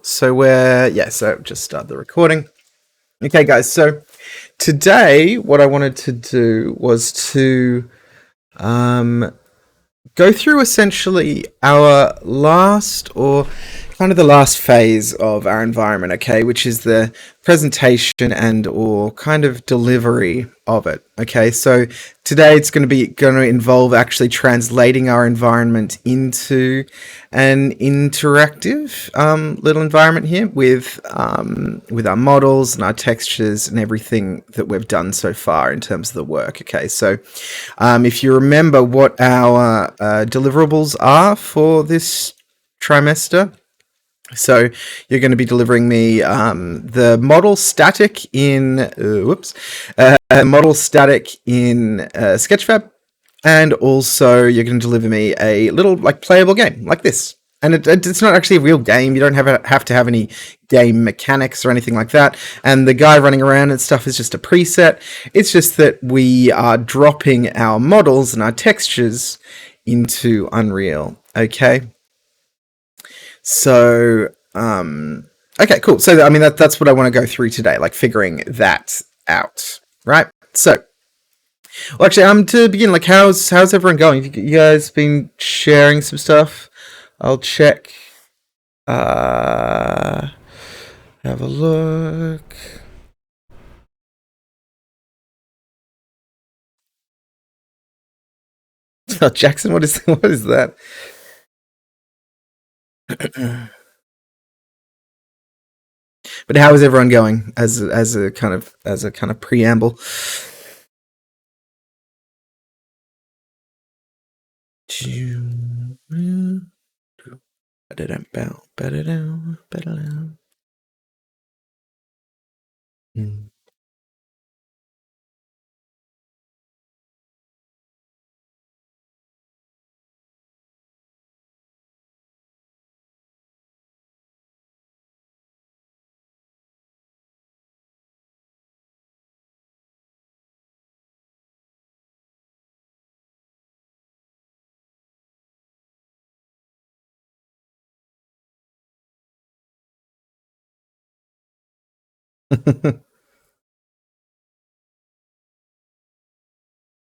So so just start the recording. Okay, guys. So today, what I wanted to do was to um, go through essentially our last or kind of the last phase of our environment, okay, which is the presentation and or kind of delivery of it. Okay, so today it's going to involve actually translating our environment into an interactive little environment here with our models and our textures and everything that we've done so far in terms of the work. Okay, so if you remember what our deliverables are for this trimester, so you're going to be delivering me the model static in model static in Sketchfab, and also you're going to deliver me a little like playable game like this. And it's not actually a real game. You don't have to have any game mechanics or anything like that. And the guy running around and stuff is just a preset. It's just that we are dropping our models and our textures into Unreal. Okay. So, okay, cool. So, I mean, that's what I want to go through today, like figuring that out, right? So, well, actually, to begin, like, how's everyone going? You guys been sharing some stuff? I'll check. Have a look. Oh, Jackson, what is that? But how is everyone going as a kind of preamble?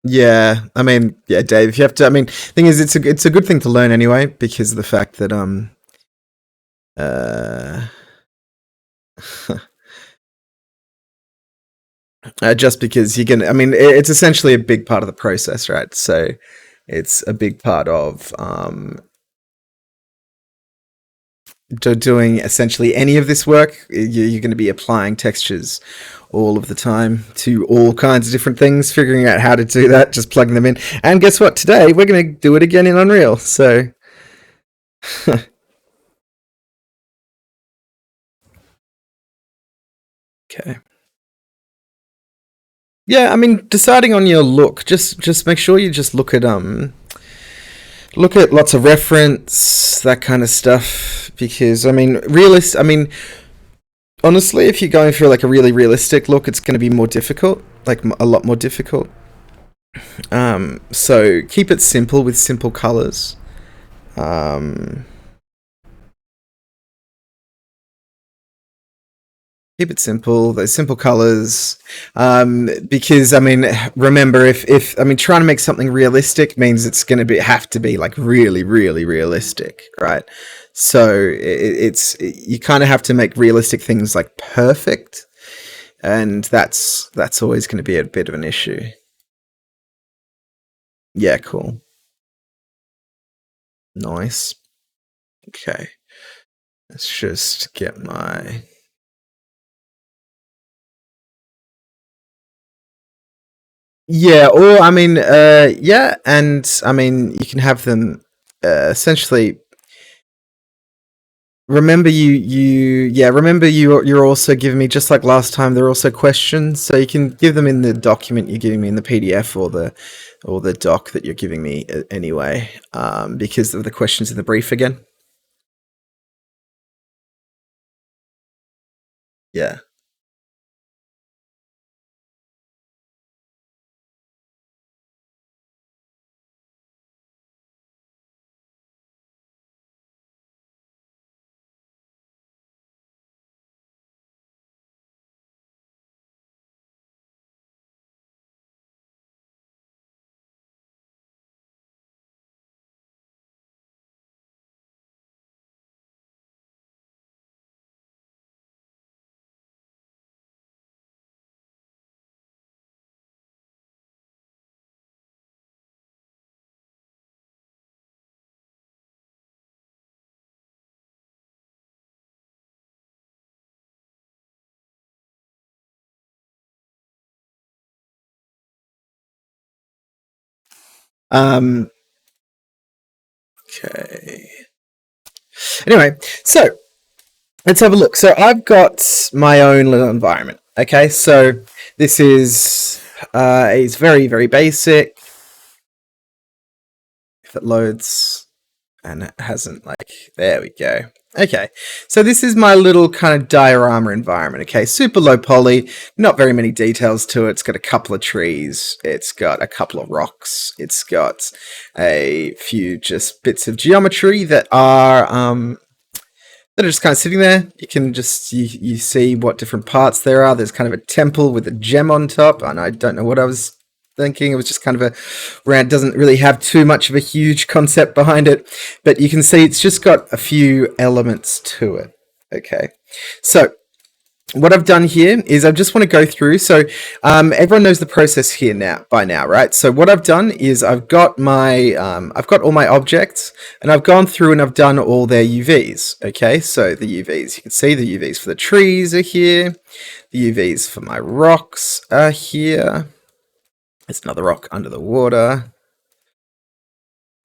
Yeah, I mean, yeah, Dave, you have to. I mean, thing is, it's a good thing to learn anyway because of the fact that uh, just because you can. I mean, it's essentially a big part of the process, right? So, it's a big part of doing essentially any of this work. You're going to be applying textures all of the time to all kinds of different things, figuring out how to do that, just plugging them in. And guess what? Today we're going to do it again in Unreal. So. Okay. Yeah, I mean, deciding on your look, just make sure you just look at lots of reference, that kind of stuff. Because I mean, honestly, if you're going for like a really realistic look, it's going to be more difficult, like a lot more difficult. So keep it simple with simple colors. Um, Keep it simple. Those simple colors, because I mean, remember, if I mean, trying to make something realistic means it's going to have to be like really, really realistic, right? So it's you kind of have to make realistic things like perfect, and that's always going to be a bit of an issue. Yeah, cool, nice. Okay, let's just get my. Yeah, or I mean, yeah, and I mean, you can have them essentially. Remember you're also giving me, just like last time, there are also questions, so you can give them in the document you're giving me in the PDF or the doc that you're giving me anyway, because of the questions in the brief again. Yeah. Okay. Anyway, so let's have a look. So I've got my own little environment. Okay, so this is it's very, very basic. If it loads, and it hasn't, like, there we go. Okay, so this is my little kind of diorama environment. Okay, super low poly, not very many details to it. It's got a couple of trees, it's got a couple of rocks, it's got a few just bits of geometry that are just kind of sitting there. You can just you see what different parts there are. There's kind of a temple with a gem on top, and I don't know what I was thinking. It was just kind of a round, doesn't really have too much of a huge concept behind it, but you can see it's just got a few elements to it. Okay, so what I've done here is I just want to go through. So everyone knows the process here by now, right? So what I've done is I've got my I've got all my objects, and I've gone through and I've done all their UVs. Okay, so the UVs, you can see the UVs for the trees are here, the UVs for my rocks are here. There's another rock under the water.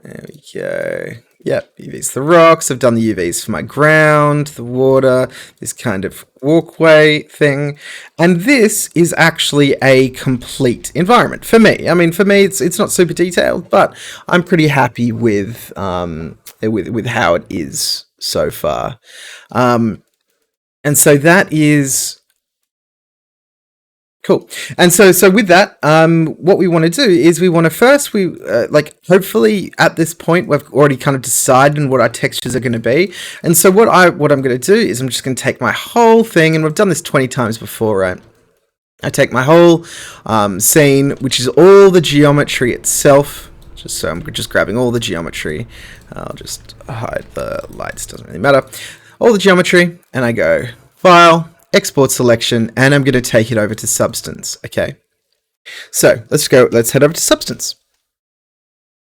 There we go. Yep, UVs for the rocks. I've done the UVs for my ground, the water, this kind of walkway thing. And this is actually a complete environment for me. I mean, for me, it's not super detailed, but I'm pretty happy with how it is so far. And so that is cool. And so with that, what we want to do is we want to first, hopefully at this point, we've already kind of decided what our textures are going to be. And so what I'm going to do is I'm just going to take my whole thing, and we've done this 20 times before, right? I take my whole scene, which is all the geometry itself. So I'm just grabbing all the geometry. I'll just hide the lights, doesn't really matter. All the geometry, and I go File, Export Selection, and I'm going to take it over to Substance. Okay, so let's head over to Substance.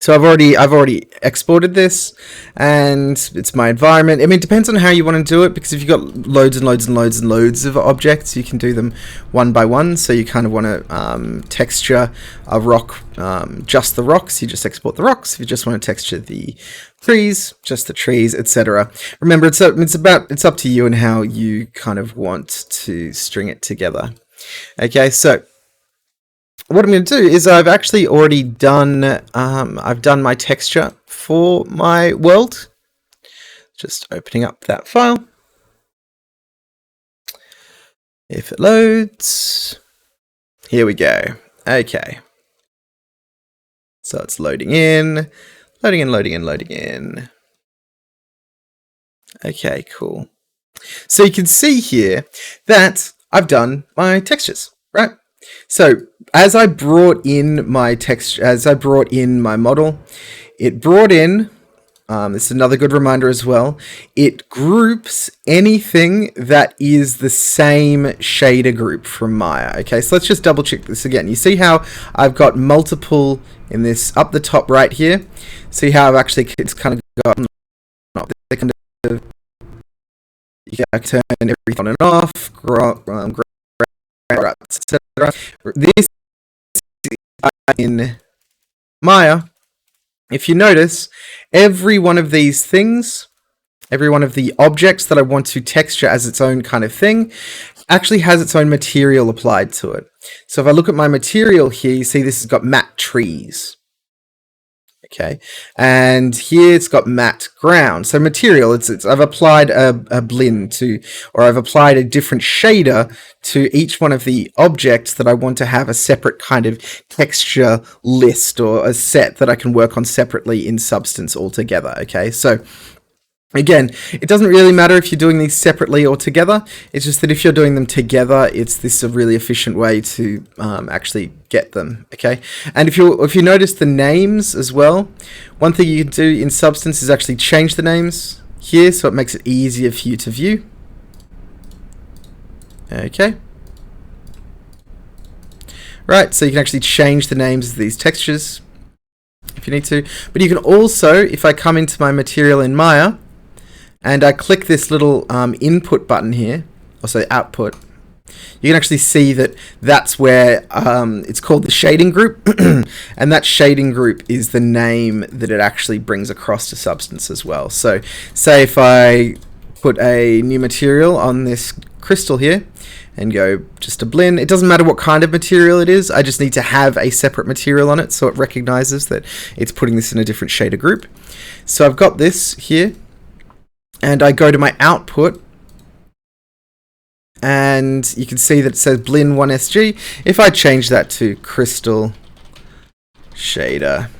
So I've already exported this, and it's my environment. I mean, it depends on how you want to do it, because if you've got loads and loads and loads and loads of objects, you can do them one by one. So you kind of want to texture a rock, just the rocks, you just export the rocks. If you just want to texture the trees, just the trees, etc. Remember, it's up to you and how you kind of want to string it together. Okay, so what I'm going to do is I've actually already done my texture for my world. Just opening up that file. If it loads, here we go. Okay, so it's loading in. Loading in. Okay, cool. So you can see here that I've done my textures, right? So as I brought in my texture, as I brought in my model, it brought in, this is another good reminder as well, it groups anything that is the same shader group from Maya. Okay, so let's just double check this again. You see how I've got multiple in this up the top right here? See how I've actually, it's kind of got, kind of, you can turn everything on and off, etc. This in Maya, if you notice, every one of these things, every one of the objects that I want to texture as its own kind of thing, actually has its own material applied to it. So if I look at my material here, you see this has got matte trees. Okay, and here it's got matte ground. So material, I've applied a blend to, or I've applied a different shader to each one of the objects that I want to have a separate kind of texture list, or a set that I can work on separately in Substance altogether. Okay, so again, it doesn't really matter if you're doing these separately or together. It's just that if you're doing them together, this is a really efficient way to actually get them. Okay, and if you notice the names as well, one thing you can do in Substance is actually change the names here, so it makes it easier for you to view. Okay. Right, so you can actually change the names of these textures if you need to. But you can also, if I come into my material in Maya, and I click this little input button here, also output, you can actually see that that's where it's called the shading group, and that shading group is the name that it actually brings across to Substance as well. So say if I put a new material on this crystal here and go just to blend, it doesn't matter what kind of material it is, I just need to have a separate material on it so it recognizes that it's putting this in a different shader group. So I've got this here, and I go to my output, and you can see that it says Blend 1SG. If I change that to Crystal Shader,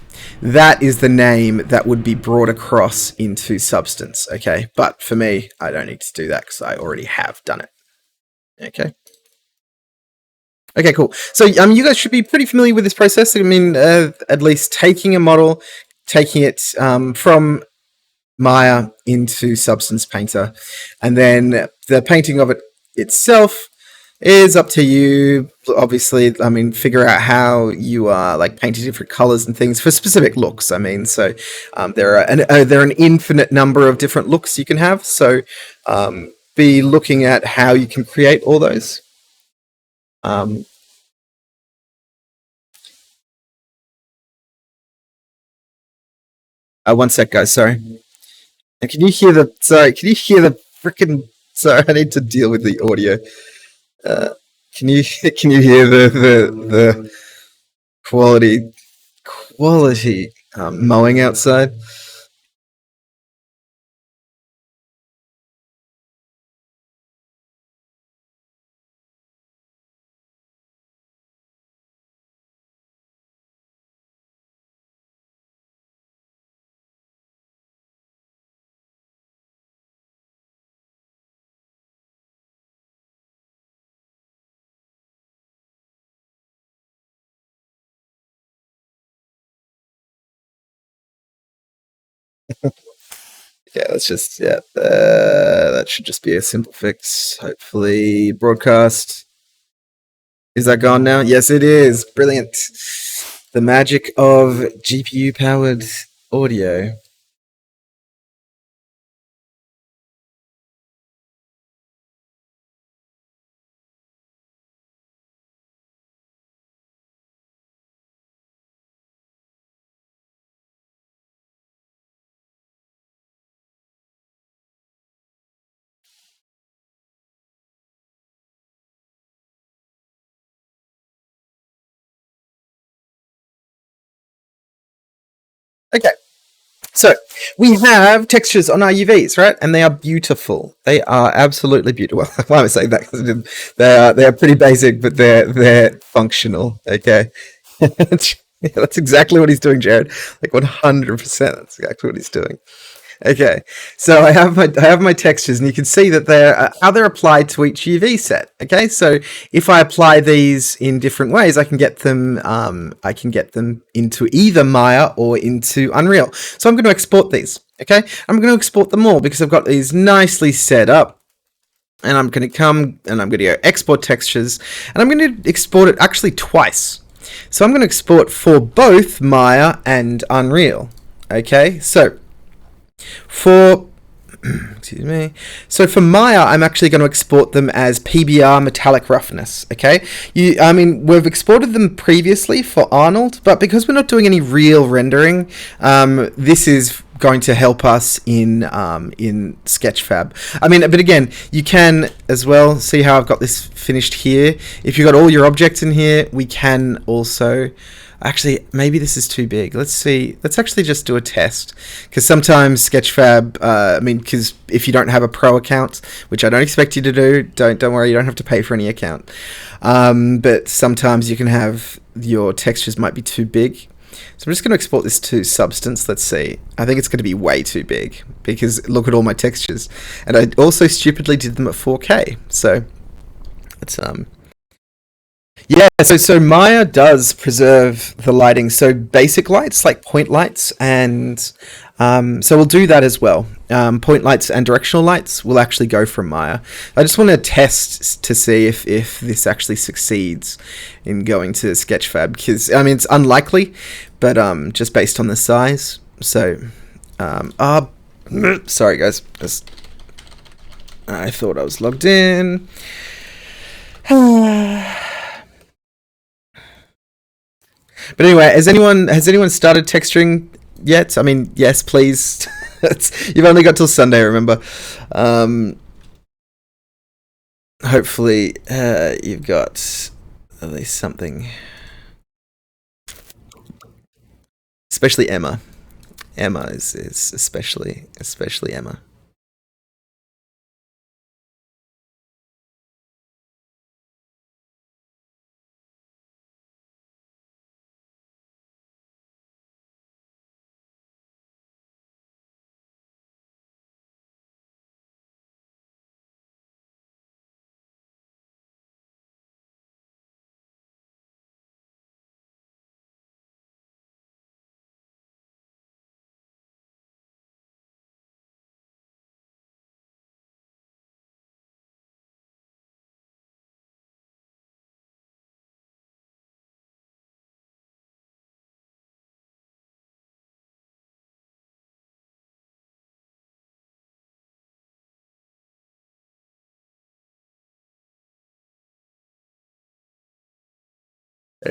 that is the name that would be brought across into Substance, okay? But for me, I don't need to do that because I already have done it, okay? Okay, cool. So you guys should be pretty familiar with this process. I mean, at least taking a model, taking it from Maya into Substance Painter, and then the painting of it itself is up to you. Obviously, I mean, figure out how you are like painting different colors and things for specific looks. I mean, so there are an infinite number of different looks you can have. So be looking at how you can create all those. One sec, guys. Sorry. And can you hear the? Sorry, can you hear the freaking? Sorry, I need to deal with the audio. Can you hear the quality mowing outside? Yeah, let's just that should just be a simple fix. Hopefully, broadcast. Is that gone now? Yes, it is. Brilliant. The magic of GPU powered audio. Okay. So we have textures on our UVs, right? And they are beautiful. They are absolutely beautiful. Well, why am I saying that? Because they are pretty basic, but they're functional. Okay, yeah, that's exactly what he's doing, Jared. Like 100%. That's exactly what he's doing. Okay, so I have my textures, and you can see that they're how they're applied to each UV set. Okay, so if I apply these in different ways, I can get them into either Maya or into Unreal. So I'm going to export these. Okay, I'm going to export them all because I've got these nicely set up. And I'm going to come and I'm going to go export textures, and I'm going to export it actually twice. So I'm going to export for both Maya and Unreal. Okay, so for excuse me. So for Maya, I'm actually going to export them as PBR metallic roughness. Okay, I mean, we've exported them previously for Arnold, but because we're not doing any real rendering, this is going to help us in Sketchfab. I mean, but again, you can as well see how I've got this finished here. If you've got all your objects in here, we can also. Actually, maybe this is too big. Let's see. Let's actually just do a test. Because sometimes Sketchfab, I mean, because if you don't have a pro account, which I don't expect you to do, don't worry, you don't have to pay for any account. But sometimes you can have your textures might be too big. So I'm just going to export this to Substance. Let's see. I think it's going to be way too big because look at all my textures. And I also stupidly did them at 4K. So let's yeah, so Maya does preserve the lighting. So basic lights like point lights, and so we'll do that as well. Point lights and directional lights will actually go from Maya. I just want to test to see if this actually succeeds in going to Sketchfab, because I mean it's unlikely, but just based on the size. So sorry guys, I thought I was logged in. But anyway, has anyone started texturing yet? I mean, yes, please. You've only got till Sunday, remember. Hopefully, you've got at least something. Especially Emma. Emma is especially Emma. Okay. I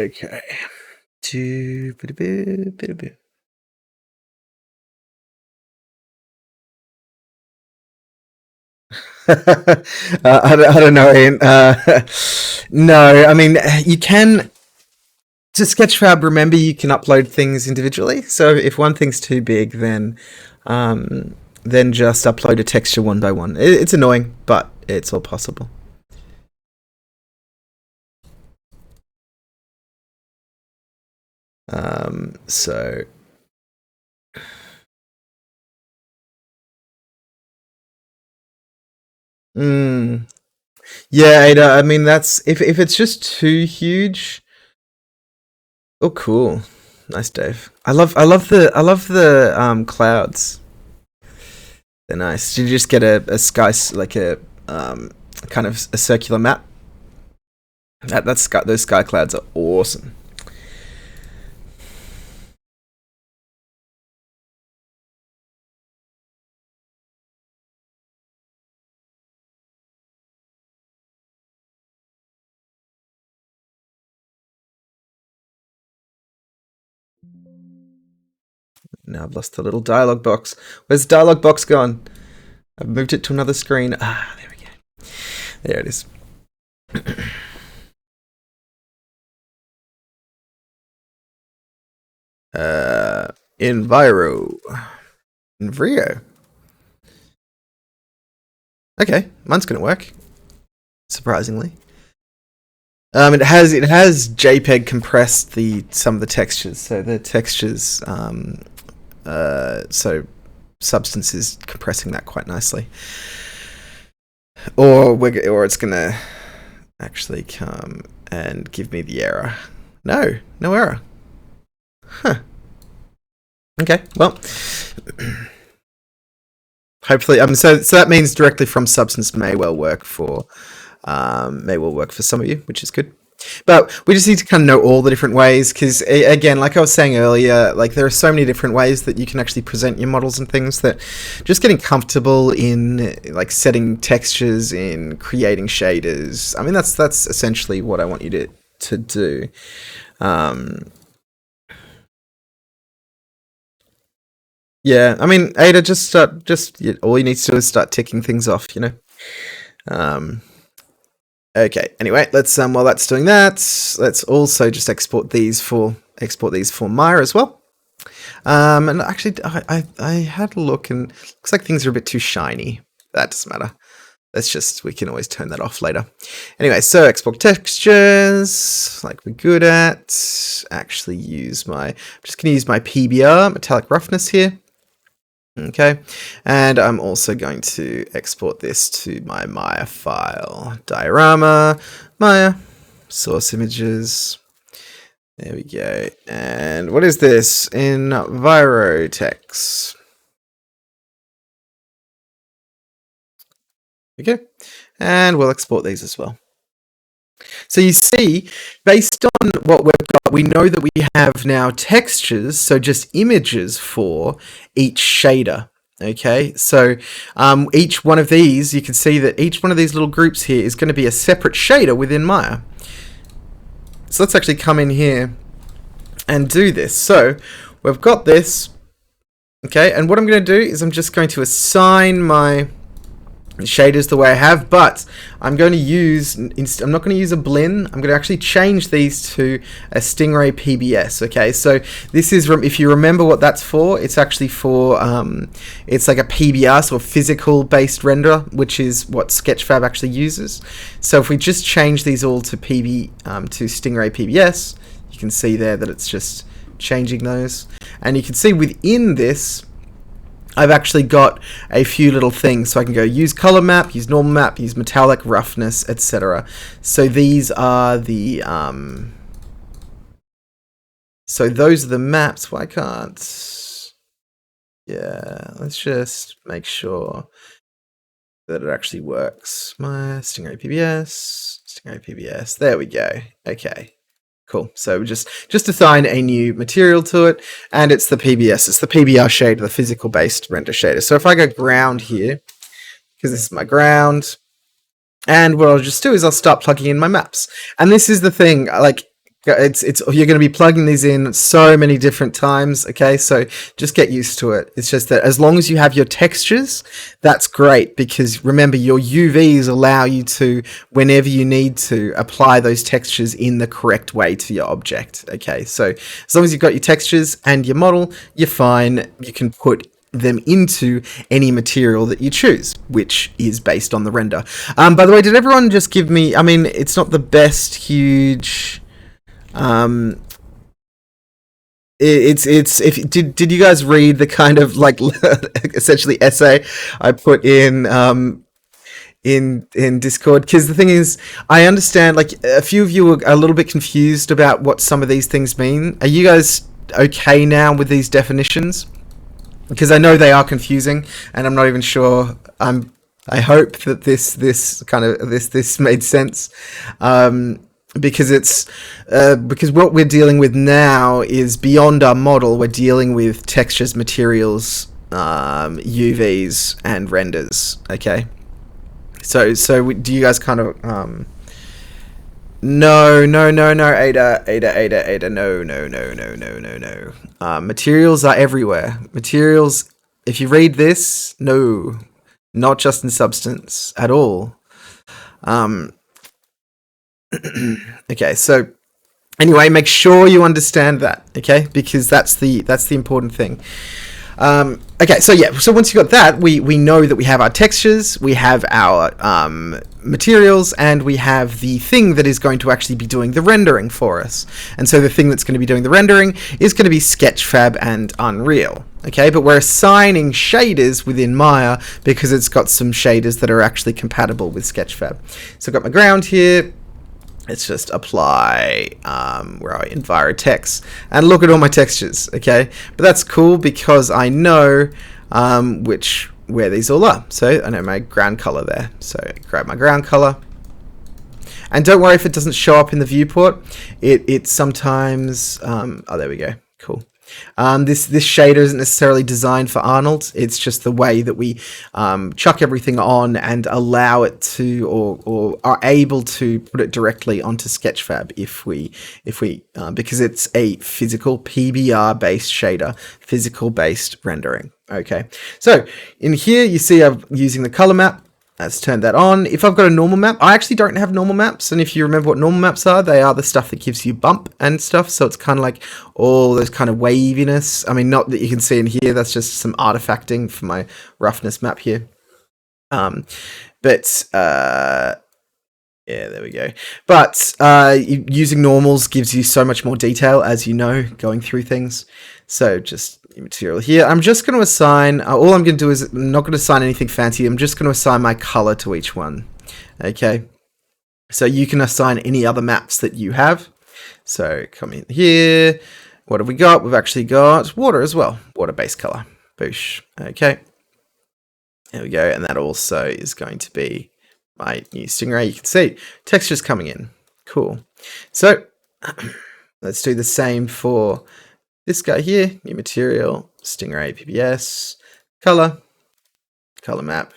don't know, Ian. No, I mean, you can. To Sketchfab, remember you can upload things individually. So if one thing's too big, then just upload a texture one by one. It's annoying, but it's all possible. So yeah, Ada. I mean, that's if it's just too huge. Oh, cool. Nice, Dave. I love the clouds. They're nice. Did you just get a sky like a kind of a circular map? Those sky clouds are awesome. Now I've lost the little dialogue box. Where's the dialogue box gone? I've moved it to another screen. Ah, there we go. There it is. Enviro. Envrio. Okay, mine's gonna work. Surprisingly. It has JPEG compressed some of the textures, so the textures so Substance is compressing that quite nicely. Or it's gonna actually come and give me the error. No error. Huh. Okay, well, hopefully, so that means directly from Substance may well work for some of you, which is good. But we just need to kind of know all the different ways, because again, like I was saying earlier, like there are so many different ways that you can actually present your models and things, that just getting comfortable in like setting textures, in creating shaders. I mean, that's essentially what I want you to do. Yeah, I mean, Ada, all you need to do is start ticking things off, you know. Okay. Anyway, let's while that's doing that, let's also just export these for Maya as well. And actually, I had a look, and looks like things are a bit too shiny. That doesn't matter. We can always turn that off later. Anyway, so export textures, like we're good at. Actually, I'm just going to use my PBR, metallic roughness here. Okay, and I'm also going to export this to my Maya file. Diorama, Maya, source images. There we go. And what is this? Envirotex. Okay, and we'll export these as well. So you see, based on what we've got, we know that we have now textures, so just images for each shader. Okay, so each one of these, you can see that each one of these little groups here is going to be a separate shader within Maya. So let's actually come in here and do this. So we've got this. Okay, and what I'm going to do is I'm just going to assign my shaders the way I have, but I'm going to use, I'm not going to use a blend, I'm going to actually change these to a Stingray PBS. Okay, so this is, if you remember what that's for, it's actually for, it's like a PBR, so a physical based render, which is what Sketchfab actually uses. So if we just change these all to to Stingray PBS, you can see there that it's just changing those, and you can see within this I've actually got a few little things, so I can go use color map, use normal map, use metallic, roughness, etc. So these are the so those are the maps. Why can't, yeah, let's just make sure that it actually works. My Stingray PBS, there we go. Okay, cool. So just assign a new material to it, and it's the PBS. It's the PBR shader, the physical based render shader. So if I go ground here, because this is my ground, and what I'll just do is I'll start plugging in my maps. And this is the thing, like, it's you're going to be plugging these in so many different times. Okay, so just get used to it. It's just that as long as you have your textures, that's great, because remember, your UVs allow you to, whenever you need to, apply those textures in the correct way to your object. Okay, so as long as you've got your textures and your model, you're fine. You can put them into any material that you choose, which is based on the render. By the way, did everyone just give me, I mean, it's not the best huge, it's if did you guys read the kind of like essentially essay I put in Discord? Because the thing is, I understand, like, a few of you were a little bit confused about what some of these things mean. Are you guys okay now with these definitions? Because I know they are confusing, and I'm not even sure. I hope that this made sense. Because it's because what we're dealing with now is beyond our model. We're dealing with textures, materials, UVs, and renders. Okay, so do you guys kind of no, Ada, no. Materials are everywhere. Materials, if you read this, no, not just in substance at all. Okay, so anyway, make sure you understand that, okay? Because that's the important thing. Okay, so yeah, so once you got that, we know that we have our textures, we have our materials, and we have the thing that is going to actually be doing the rendering for us. And so the thing that's going to be doing the rendering is going to be Sketchfab and Unreal. Okay, but we're assigning shaders within Maya because it's got some shaders that are actually compatible with Sketchfab. So I've got my ground here. Let's just apply where are we? EnviroText, and look at all my textures. Okay, but that's cool because I know where these all are. So I know my ground color there. So I grab my ground color, and don't worry if it doesn't show up in the viewport. It sometimes oh, there we go. Cool. This shader isn't necessarily designed for Arnold. It's just the way that we chuck everything on and allow it to, or are able to put it directly onto Sketchfab if we because it's a physical PBR based shader, physical based rendering. Okay, so in here you see I'm using the color map. Let's turn that on. If I've got a normal map, I actually don't have normal maps. And if you remember what normal maps are, they are the stuff that gives you bump and stuff. So it's kind of like all those kind of waviness. I mean, not that you can see in here. That's just some artifacting for my roughness map here. Yeah, there we go. But using normals gives you so much more detail, as you know, going through things. So just material here. I'm just going to assign, all I'm going to do is, I'm not going to assign anything fancy. I'm just going to assign my color to each one. Okay. So you can assign any other maps that you have. So come in here. What have we got? We've actually got water as well. Water-based color. Boosh. Okay. There we go. And that also is going to be my new Stingray. You can see textures coming in. Cool. So let's do the same for this guy here. New material, Stingray PBS, color map,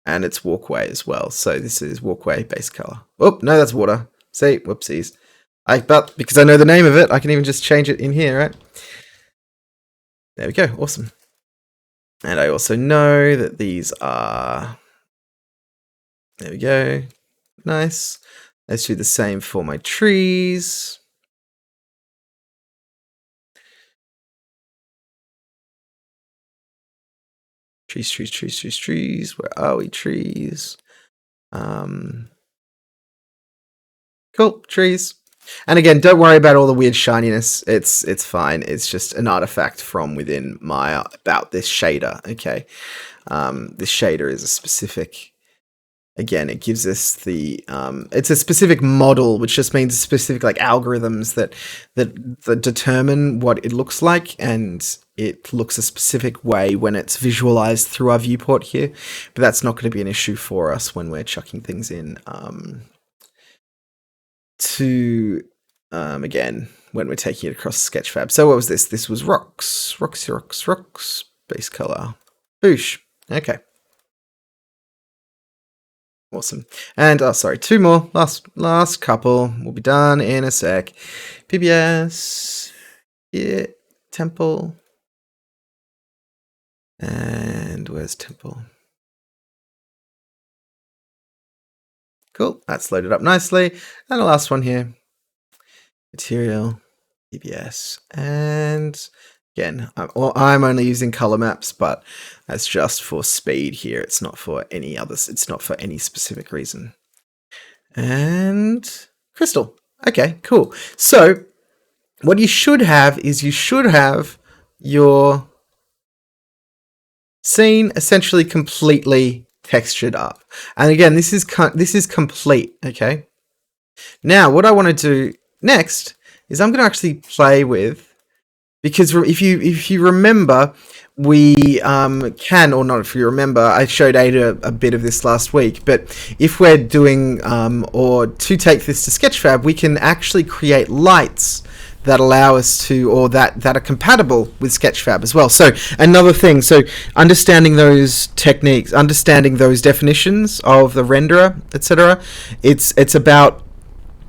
and it's walkway as well. So this is walkway base color. Oh, no, that's water. See, whoopsies. But because I know the name of it, I can even just change it in here, right? There we go. Awesome. And I also know that these are... There we go. Nice. Let's do the same for my trees. Trees. Where are we? Trees. Cool. Trees. And again, don't worry about all the weird shininess. It's fine. It's just an artifact from within Maya about this shader. Okay. This shader is a specific... Again, it gives us the it's a specific model, which just means specific like algorithms that determine what it looks like, and it looks a specific way when it's visualized through our viewport here. But that's not going to be an issue for us when we're chucking things in again, when we're taking it across Sketchfab. So what was this? This was rocks, base color, boosh. Okay. Awesome. And, oh, sorry, two more. Last couple. We'll be done in a sec. PBS. Yeah. Temple. And where's Temple? Cool. That's loaded up nicely. And the last one here. Material. PBS. And again, I'm only using color maps, but that's just for speed here. It's not for any others. It's not for any specific reason. And crystal. Okay, cool. So what you should have is your scene essentially completely textured up. And again, this is complete. Okay. Now, what I want to do next is I'm going to actually play with. Because if you remember, we can, or not if you remember, I showed Ada a bit of this last week, but if we're doing, or to take this to Sketchfab, we can actually create lights that allow us to, or that are compatible with Sketchfab as well. So another thing, so understanding those techniques, understanding those definitions of the renderer, etc., it's about...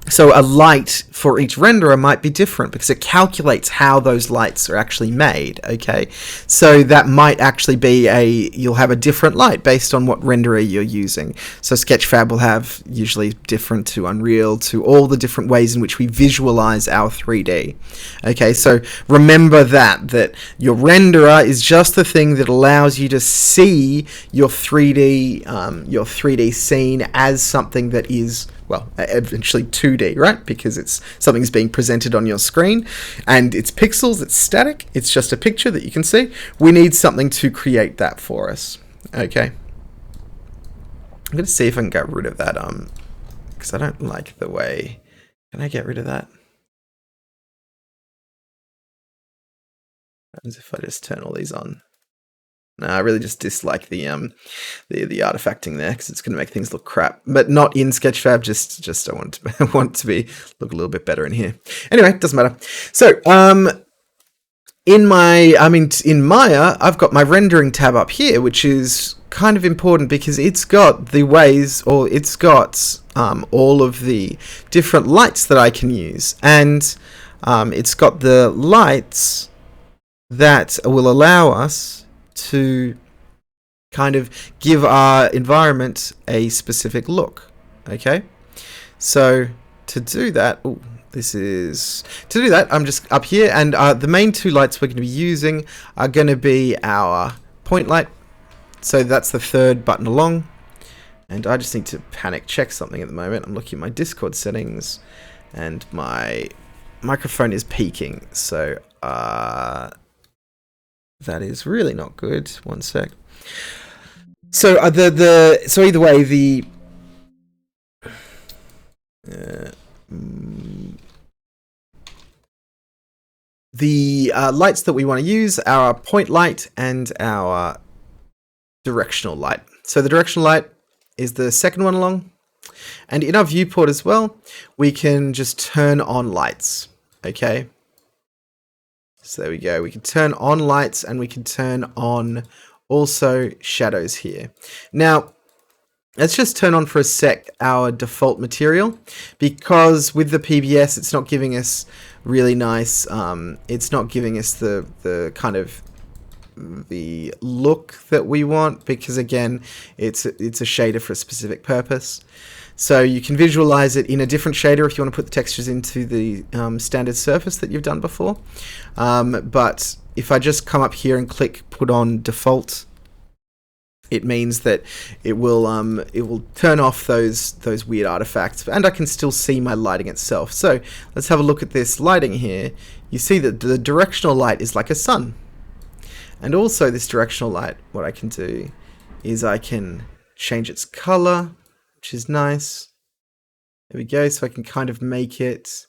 So a light for each renderer might be different because it calculates how those lights are actually made, okay? So that might actually be you'll have a different light based on what renderer you're using. So Sketchfab will have usually different to Unreal, to all the different ways in which we visualize our 3D. Okay, so remember that your renderer is just the thing that allows you to see your 3D scene as something that is... well, eventually 2D, right? Because it's something's being presented on your screen and it's pixels, it's static, it's just a picture that you can see. We need something to create that for us. Okay. I'm going to see if I can get rid of that, because I don't like the way... Can I get rid of that? What happens if I just turn all these on? No, I really just dislike the artifacting there because it's going to make things look crap. But not in Sketchfab. Just I want it to be look a little bit better in here. Anyway, it doesn't matter. So in Maya, I've got my rendering tab up here, which is kind of important because it's got the ways, or it's got all of the different lights that I can use, and it's got the lights that will allow us to kind of give our environment a specific look. Okay, so to do that, I'm just up here, and the main two lights we're going to be using are going to be our point light. So that's the third button along, and I just need to panic check something at the moment. I'm looking at my Discord settings, and my microphone is peaking, so that is really not good. One sec. So so either way, the lights that we want to use are our point light and our directional light. So the directional light is the second one along, and in our viewport as well, we can just turn on lights. Okay. So there we go. We can turn on lights and we can turn on also shadows here. Now, Let's just turn on for a sec our default material, because with the PBS it's not giving us really nice, it's not giving us the kind of the look that we want, because again it's a shader for a specific purpose. So you can visualize it in a different shader if you want to put the textures into the standard surface that you've done before. But if I just come up here and click put on default, it means that it will turn off those weird artifacts, and I can still see my lighting itself. So let's have a look at this lighting here. You see that the directional light is like a sun. And also this directional light, what I can do is I can change its color, which is nice. There we go. So I can kind of make it,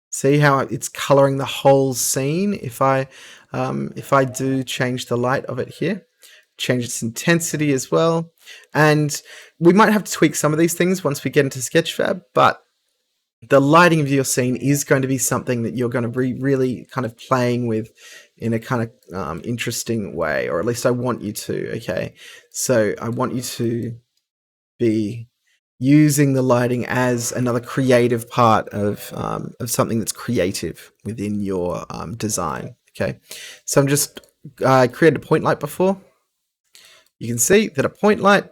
see how it's coloring the whole scene. If I do change the light of it here, change its intensity as well. And we might have to tweak some of these things once we get into Sketchfab, but the lighting of your scene is going to be something that you're going to be really kind of playing with in a kind of interesting way, or at least I want you to. Okay, so I want you to be using the lighting as another creative part of something that's creative within your design. Okay, so I'm just created a point light before. You can see that a point light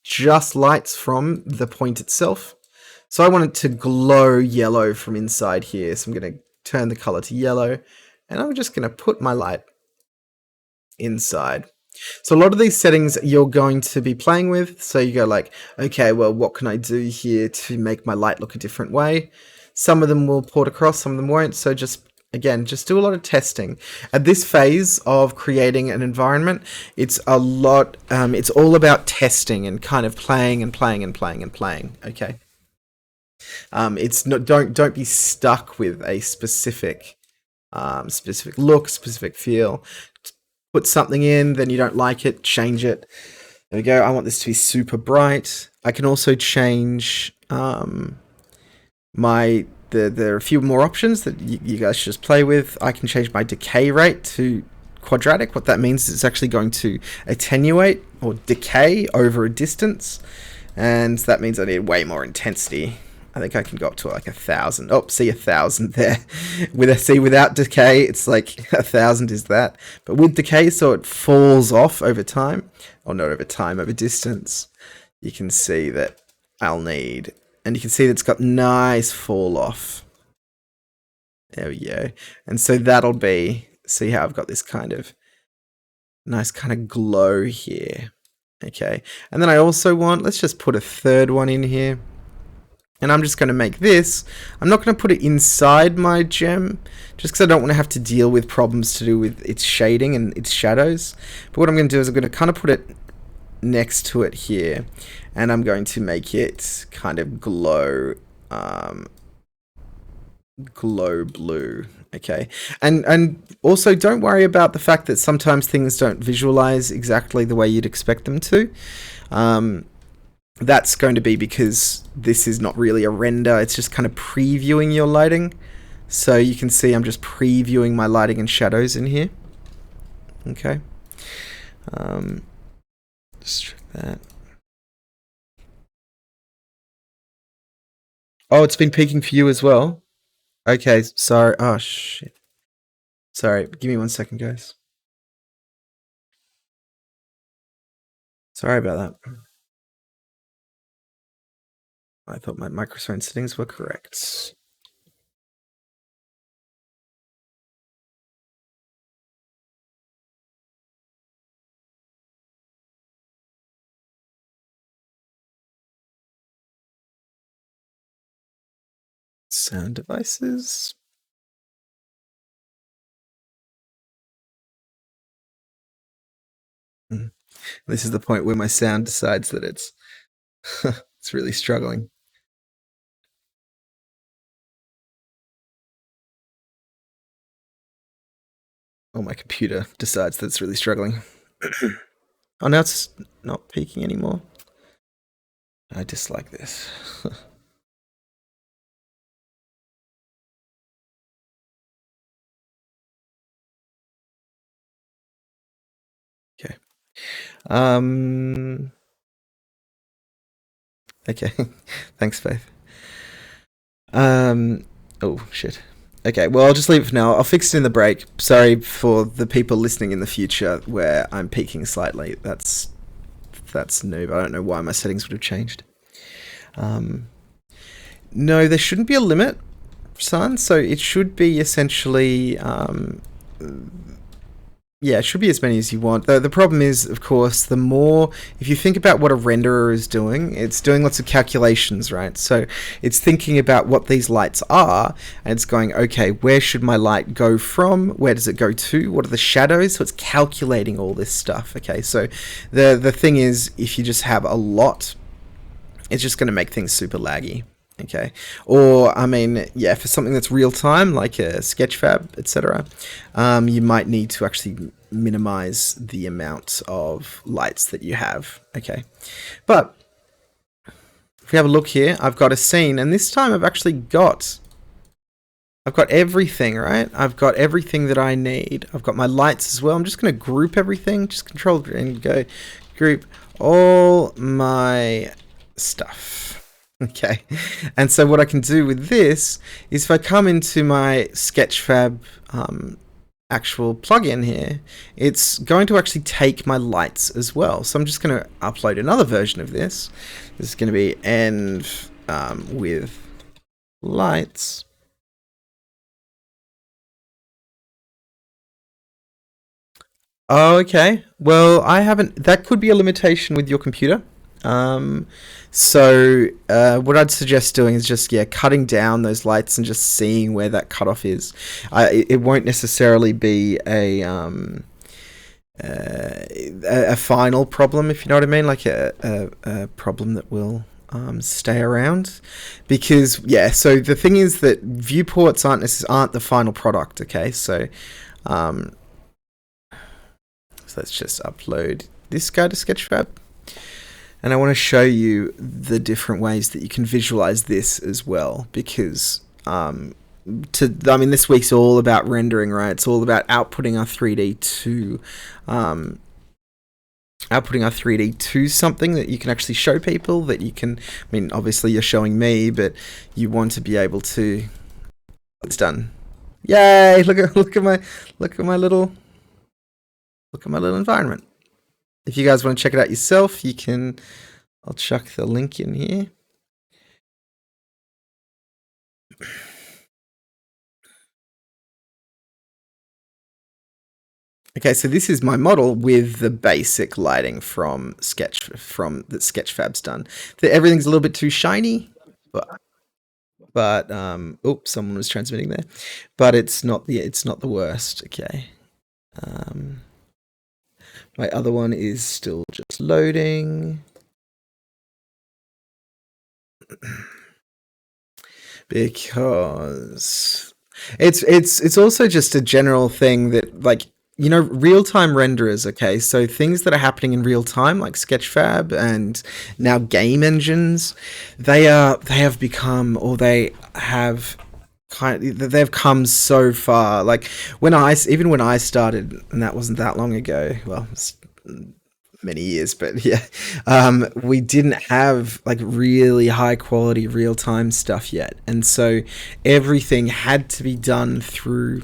just lights from the point itself. So I want it to glow yellow from inside here. So I'm going to turn the color to yellow, and I'm just going to put my light inside. So a lot of these settings you're going to be playing with. So you go like, okay, well, what can I do here to make my light look a different way? Some of them will port across, some of them won't. So just, again, just do a lot of testing. At this phase of creating an environment, it's a lot, it's all about testing and kind of playing and playing and playing and playing. Okay. It's not, don't be stuck with a specific look, specific feel. Put something in, then you don't like it, change it. There we go. I want this to be super bright. I can also change there are a few more options that you guys should just play with. I can change my decay rate to quadratic. What that means is it's actually going to attenuate or decay over a distance, and that means I need way more intensity. I think I can go up to like 1,000. Oh, see 1,000 there. Without decay, it's like 1,000 is that. But with decay, so it falls off over time, or not over time, over distance. You can see that I'll need, and you can see that it's got nice fall off. There we go. And so that'll be, see how I've got this kind of nice kind of glow here. Okay. And then I also want, let's just put a third one in here. And I'm just going to make this. I'm not going to put it inside my gem, just because I don't want to have to deal with problems to do with its shading and its shadows. But what I'm going to do is I'm going to kind of put it next to it here, and I'm going to make it kind of glow blue. Okay, and also don't worry about the fact that sometimes things don't visualize exactly the way you'd expect them to. That's going to be because this is not really a render, it's just kind of previewing your lighting. So you can see I'm just previewing my lighting and shadows in here. Okay. Just check that. Oh, it's been peaking for you as well. Okay, sorry. Oh, shit. Sorry, give me 1 second, guys. Sorry about that. I thought my microphone settings were correct. Sound devices. This is the point where my sound decides that it's it's really struggling. Oh, my computer decides that it's really struggling. Oh, now it's not peaking anymore. I dislike this. Okay. Okay. Thanks, Faith. Um. Oh shit. Okay. Well, I'll just leave it for now. I'll fix it in the break. Sorry for the people listening in the future where I'm peaking slightly. That's noob. I don't know why my settings would have changed. Um. No, there shouldn't be a limit, son. So it should be essentially yeah, it should be as many as you want. The problem is, of course, the more, if you think about what a renderer is doing, it's doing lots of calculations, right? So it's thinking about what these lights are, and it's going, okay, where should my light go from? Where does it go to? What are the shadows? So it's calculating all this stuff, okay? So the thing is, if you just have a lot, it's just going to make things super laggy. Okay, or I mean, yeah, for something that's real time like a Sketchfab, etc., you might need to actually minimize the amount of lights that you have. Okay, but if we have a look here, I've got a scene, and this time I've got everything, right? I've got everything that I need. I've got my lights as well. I'm just going to group everything, just control and go group all my stuff. Okay, and so what I can do with this is if I come into my Sketchfab actual plugin here, it's going to actually take my lights as well. So I'm just going to upload another version of this. This is going to be end with lights. Oh, okay. Well, I haven't. That could be a limitation with your computer. Um, what I'd suggest doing is just cutting down those lights and just seeing where that cutoff is. It won't necessarily be a final problem, if you know what I mean, like a problem that will stay around, because So the thing is that viewports aren't the final product. Okay, so let's just upload this guy to Sketchfab. And I want to show you the different ways that you can visualize this as well, because this week's all about rendering, right? It's all about outputting our 3D to something that you can actually show people, that you can, I mean, obviously you're showing me, but you want to be able to, it's done. Yay, look at my little environment. If you guys want to check it out yourself, you can. I'll chuck the link in here. Okay, so this is my model with the basic lighting from that Sketchfab's done. Everything's a little bit too shiny, but oops, someone was transmitting there, but it's not the worst. Okay. My other one is still just loading. Because it's also just a general thing that, like, real-time renderers, okay? So things that are happening in real time, like Sketchfab and now game engines, they've come so far. Like when I started, and that wasn't that long ago. Well, many years, but we didn't have like really high quality real time stuff yet, and so everything had to be done through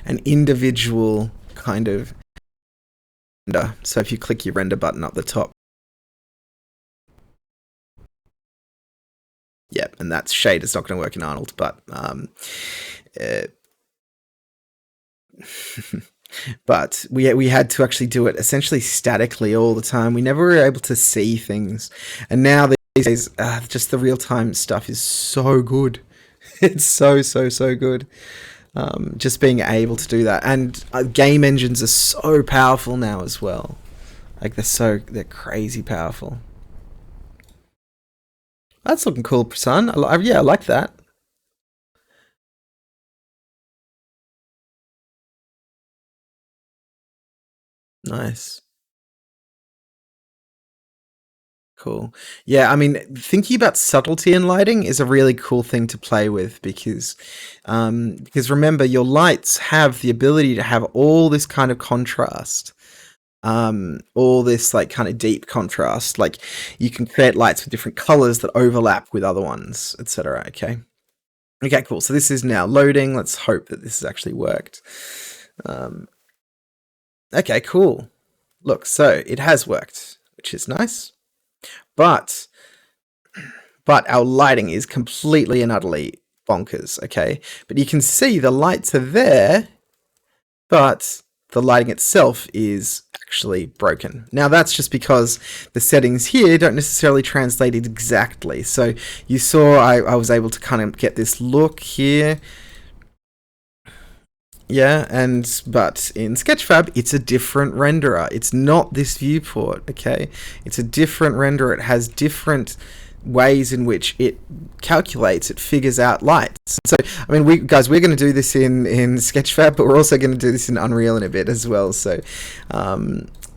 an individual kind of render. So if you click your render button up the top, and that's shade. It's not going to work in Arnold, but but we had to actually do it essentially statically all the time. We never were able to see things, and now these days, just the real time stuff is so good. It's so good. Just being able to do that, and game engines are so powerful now as well. Like they're crazy powerful. That's looking cool, son. I like that. Nice. Cool. Yeah, I mean, thinking about subtlety in lighting is a really cool thing to play with, because remember, your lights have the ability to have all this kind of contrast. all this like kind of deep contrast. Like you can create lights with different colors that overlap with other ones, etc. Okay. Okay, cool. So this is now loading. Let's hope that this has actually worked. Okay, cool. Look, so it has worked, which is nice. But our lighting is completely and utterly bonkers, okay? But you can see the lights are there, but the lighting itself is actually broken. Now that's just because the settings here don't necessarily translate it exactly. So you saw I was able to kind of get this look here. Yeah, but in Sketchfab, it's a different renderer. It's not this viewport, okay? It's a different renderer. It has different ways in which it calculates, it figures out lights. So, I mean, we're going to do this in Sketchfab, but we're also going to do this in Unreal in a bit as well. So,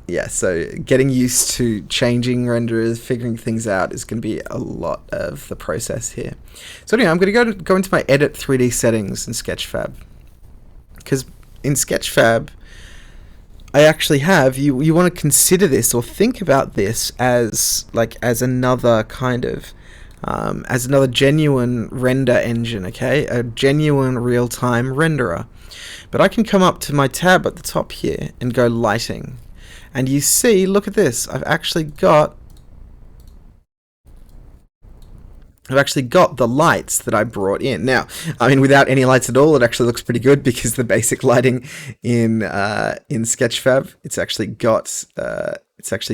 yeah, so getting used to changing renderers, figuring things out is going to be a lot of the process here. So anyway, I'm going to go into my Edit 3D settings in Sketchfab. Because in Sketchfab, I actually have, you want to consider this or think about this as another kind of, as another genuine render engine, okay? A genuine real-time renderer. But I can come up to my tab at the top here and go lighting. And you see, look at this, I've actually got the lights that I brought in. Now, I mean, without any lights at all, it actually looks pretty good because the basic lighting in Sketchfab, it's actually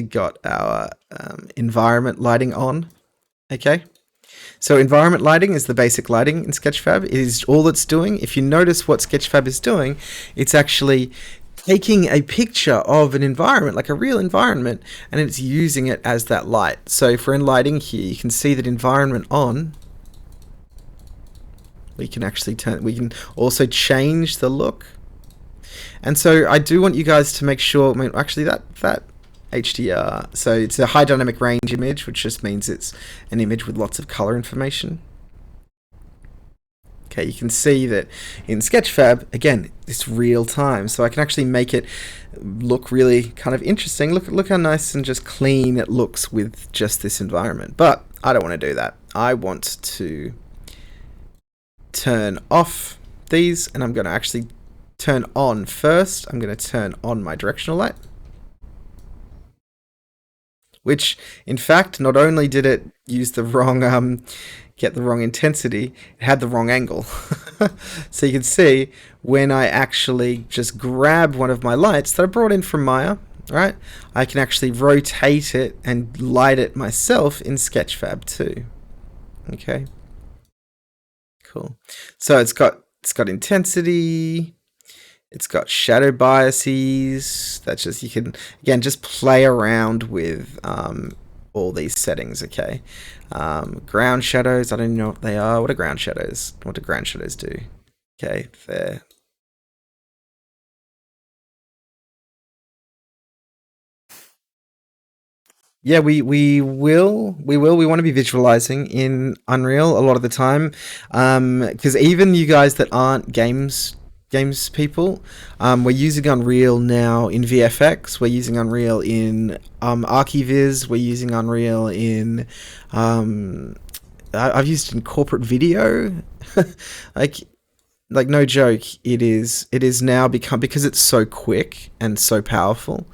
got our environment lighting on. Okay, so environment lighting is the basic lighting in Sketchfab. It is all it's doing. If you notice what Sketchfab is doing, it's actually taking a picture of an environment, like a real environment, and it's using it as that light. So if we're in lighting here, you can see that environment on, we can also change the look. And so I do want you guys to make sure, I mean, actually that HDR, so it's a high dynamic range image, which just means it's an image with lots of color information. Okay, you can see that in Sketchfab, again, it's real time, so I can actually make it look really kind of interesting. Look how nice and just clean it looks with just this environment. But I don't want to do that. I want to turn off these, and I'm going to actually turn on first. I'm going to turn on my directional light, which, in fact, not only did it use the wrong get the wrong intensity, it had the wrong angle. So you can see when I actually just grab one of my lights that I brought in from Maya, right, I can actually rotate it and light it myself in Sketchfab too. Okay, cool. So it's got intensity, it's got shadow biases. That's just, you can again just play around with all these settings. Okay, ground shadows, I don't even know what they are. What are ground shadows? What do ground shadows do? Okay, there. Yeah, we want to be visualizing in Unreal a lot of the time, because even you guys that aren't games people, we're using Unreal now in VFX. We're using Unreal in Archiviz. We're using Unreal in I've used it in corporate video. like no joke, it is now become, because it's so quick and so powerful,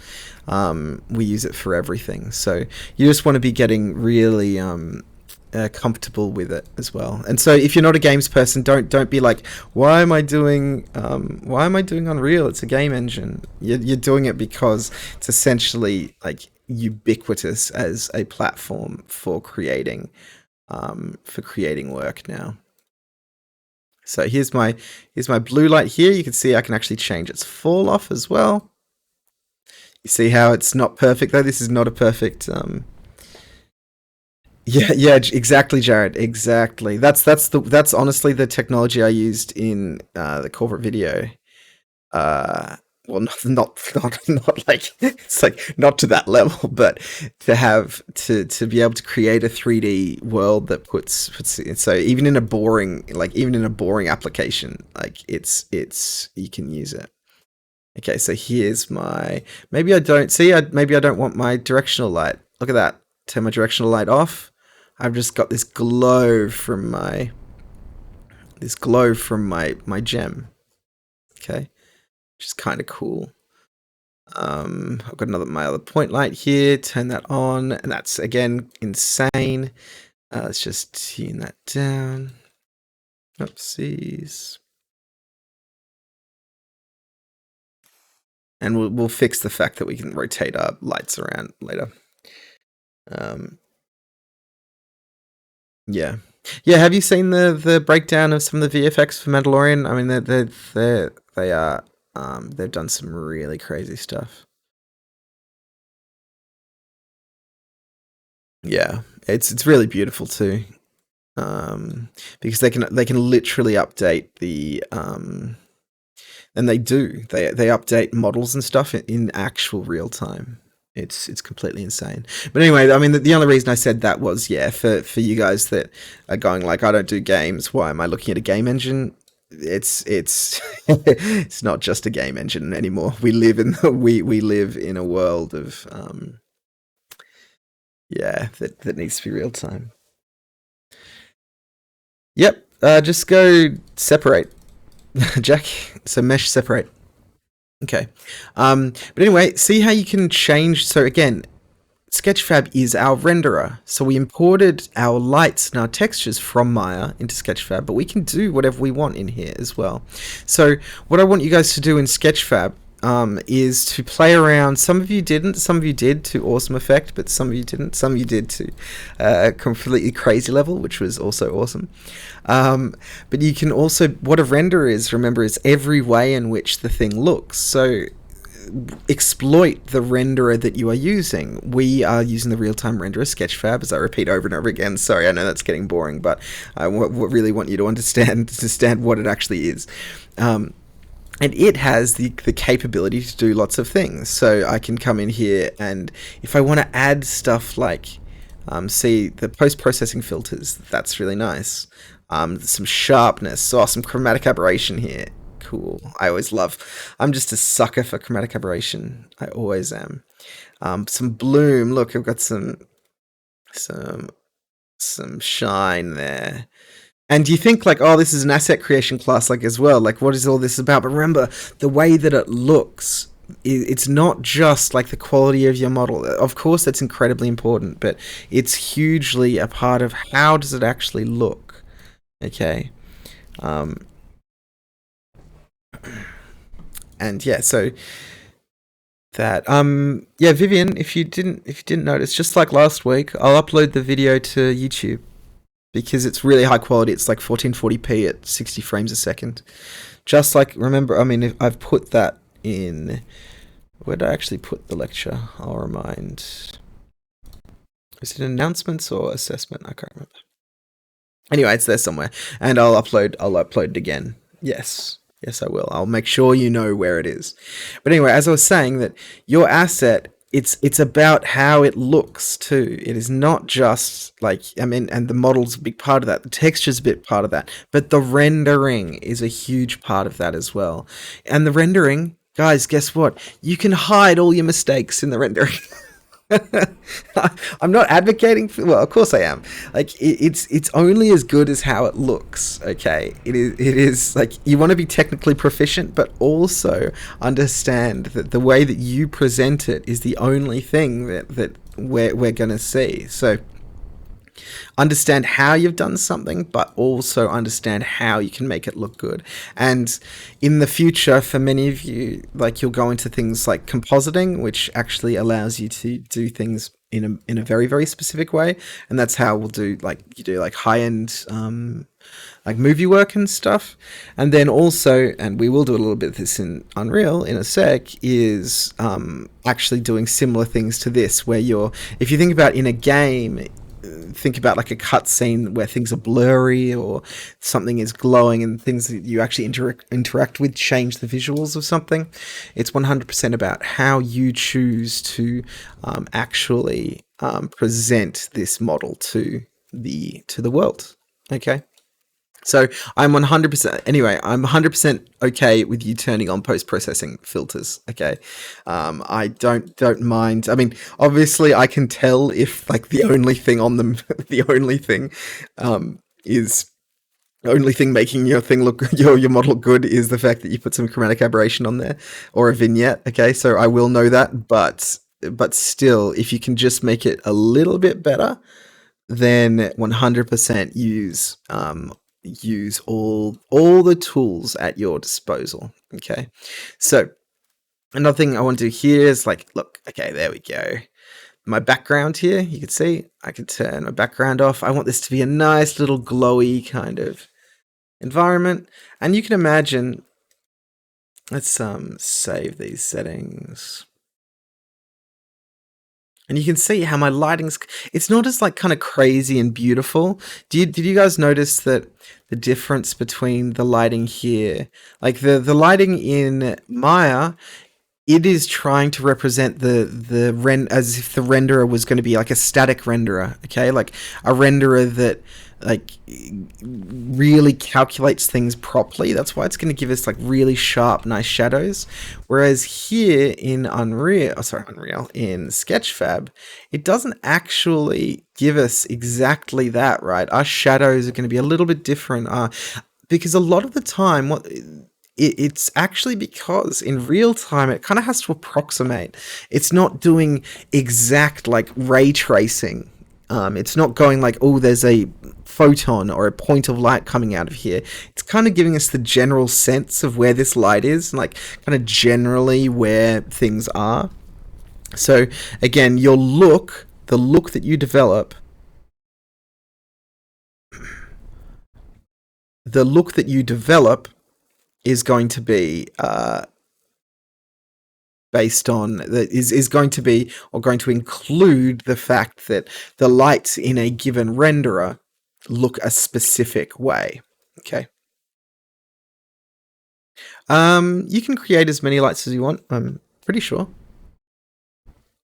we use it for everything. So you just want to be getting really comfortable with it as well. And so if you're not a games person, don't be like, why am I doing Unreal? It's a game engine. You're doing it because it's essentially like ubiquitous as a platform for creating work now. So here's my blue light here. You can see I can actually change its fall off as well. You see how it's not perfect though? This is not a perfect yeah, exactly, Jared. Exactly. That's honestly the technology I used in the corporate video. Well, not like, it's like not to that level, but to have to be able to create a 3D world that puts so even in a boring application, like it's you can use it. Okay, so here's my, maybe I don't see, maybe I don't want my directional light. Look at that. Turn my directional light off. I've just got this glow from my, my gem. Okay, which is kind of cool. I've got my other point light here. Turn that on, and that's again insane. Let's just tune that down. Oopsies. And we'll fix the fact that we can rotate our lights around later. Yeah. Have you seen the breakdown of some of the VFX for Mandalorian? I mean, they are they've done some really crazy stuff. Yeah, it's really beautiful too, because they can literally update the and they update models and stuff in actual real time. It's completely insane. But anyway, I mean, the only reason I said that was, for you guys that are going like, I don't do games. Why am I looking at a game engine? It's it's not just a game engine anymore. We live in we live in a world of that needs to be real time. Yep. Just go separate, Jack. So mesh separate. Okay. But anyway, see how you can change. So again, Sketchfab is our renderer. So we imported our lights and our textures from Maya into Sketchfab, but we can do whatever we want in here as well. So what I want you guys to do in Sketchfab is to play around. Some of you didn't, some of you did to awesome effect, but some of you didn't. Some of you did to a completely crazy level, which was also awesome. But you can also, what a render is, remember, is every way in which the thing looks. So exploit the renderer that you are using. We are using the real-time renderer Sketchfab, as I repeat over and over again. Sorry, I know that's getting boring, but I really want you to understand what it actually is. And it has the capability to do lots of things. So I can come in here, and if I want to add stuff like, see the post-processing filters, that's really nice. Some sharpness, some chromatic aberration here. Cool. I'm just a sucker for chromatic aberration. I always am. Some bloom. Look, I've got some shine there. And you think like, oh, this is an asset creation class, like, as well. Like, what is all this about? But remember, the way that it looks, it's not just like the quality of your model. Of course, that's incredibly important, but it's hugely a part of how does it actually look. Okay. And so that Vivian, if you didn't notice, just like last week, I'll upload the video to YouTube because it's really high quality. It's like 1440p at 60 frames a second. Just like, remember, I mean, I've put that in, where did I actually put the lecture? I'll remind. Is it announcements or assessment? I can't remember. Anyway, it's there somewhere, and I'll upload it again. Yes, I will. I'll make sure you know where it is. But anyway, as I was saying, that your asset, it's about how it looks too. It is not just like, I mean, and the model's a big part of that. The texture's a big part of that. But the rendering is a huge part of that as well. And the rendering, guys, guess what? You can hide all your mistakes in the rendering. I'm not advocating for, well, of course I am. Like, it's only as good as how it looks. Okay, it is like, you want to be technically proficient, but also understand that the way that you present it is the only thing that we're gonna see. So understand how you've done something, but also understand how you can make it look good. And in the future, for many of you, like, you'll go into things like compositing, which actually allows you to do things in a very, very specific way. And that's how we'll do, like, you do like high-end like movie work and stuff. And then also, and we will do a little bit of this in Unreal in a sec, is actually doing similar things to this, where if you think about in a game, think about like a cutscene where things are blurry or something is glowing and things that you actually interact with change the visuals of something. It's 100% about how you choose to actually present this model to the world. Okay. So I'm 100%. Anyway, I'm 100% okay with you turning on post-processing filters. Okay, I don't mind. I mean, obviously, I can tell if like the only thing on them, the only thing, is the only thing making your thing look your model look good is the fact that you put some chromatic aberration on there or a vignette. Okay, so I will know that, but still, if you can just make it a little bit better, then 100% use all the tools at your disposal. Okay, so another thing I want to do here is like, look, okay, there we go. My background here, you can see I can turn my background off. I want this to be a nice little glowy kind of environment, and you can imagine, let's save these settings. And you can see how my lighting's, it's not as like kind of crazy and beautiful. Did you guys notice that the difference between the lighting here, like the lighting in Maya, it is trying to represent the as if the renderer was going to be like a static renderer, okay? Like a renderer that like really calculates things properly. That's why it's going to give us like really sharp, nice shadows. Whereas here in Unreal in Sketchfab, it doesn't actually give us exactly that, right? Our shadows are going to be a little bit different, because a lot of the time, it's actually because in real time it kind of has to approximate. It's not doing exact like ray tracing. It's not going like, oh, there's a photon or a point of light coming out of here. It's kind of giving us the general sense of where this light is, like kind of generally where things are. So again, the look that you develop, is going to be based on is going to be or going to include the fact that the lights in a given renderer look a specific way. Okay. You can create as many lights as you want, I'm pretty sure.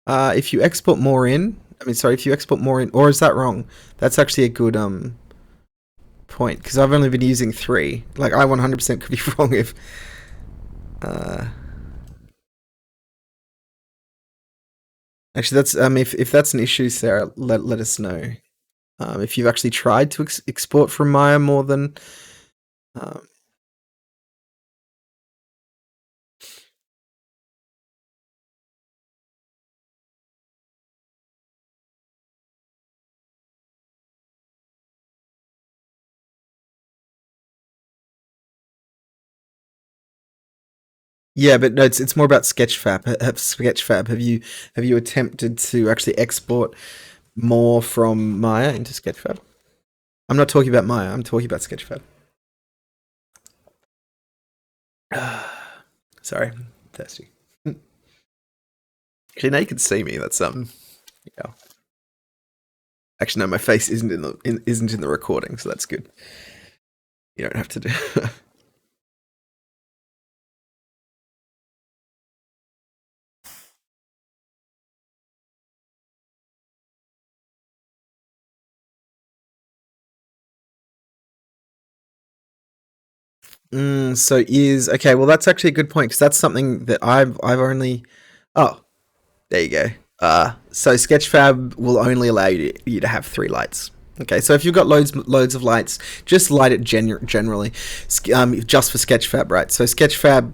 If you export more in, or is that wrong? That's actually a good point, because I've only been using 3. Like, I 100% could be wrong if actually that's if that's an issue, Sarah, let us know. If you've actually tried to export from Maya more than yeah, but no, it's more about Sketchfab. Sketchfab, have you attempted to actually export more from Maya into Sketchfab? I'm not talking about Maya. I'm talking about Sketchfab. Sorry, thirsty. Actually, now you can see me. That's yeah. Actually, no, my face isn't isn't in the recording, so that's good. You don't have to do. So is okay. Well, that's actually a good point, because that's something that I've only. Oh, there you go. So Sketchfab will only allow you to have 3 lights. Okay, so if you've got loads of lights, just light it generally, just for Sketchfab, right? So Sketchfab,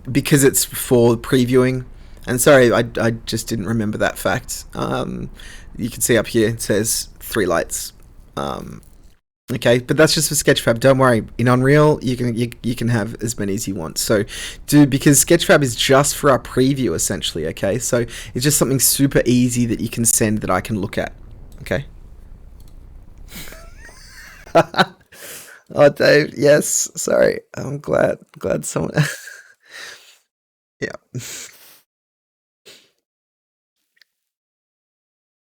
because it's for previewing, and sorry, I just didn't remember that fact. You can see up here it says 3 lights. Okay, but that's just for Sketchfab. Don't worry. In Unreal, you can have as many as you want. So, because Sketchfab is just for our preview essentially. Okay, so it's just something super easy that you can send that I can look at. Okay. Oh, Dave. Yes. Sorry. I'm glad someone. Yeah.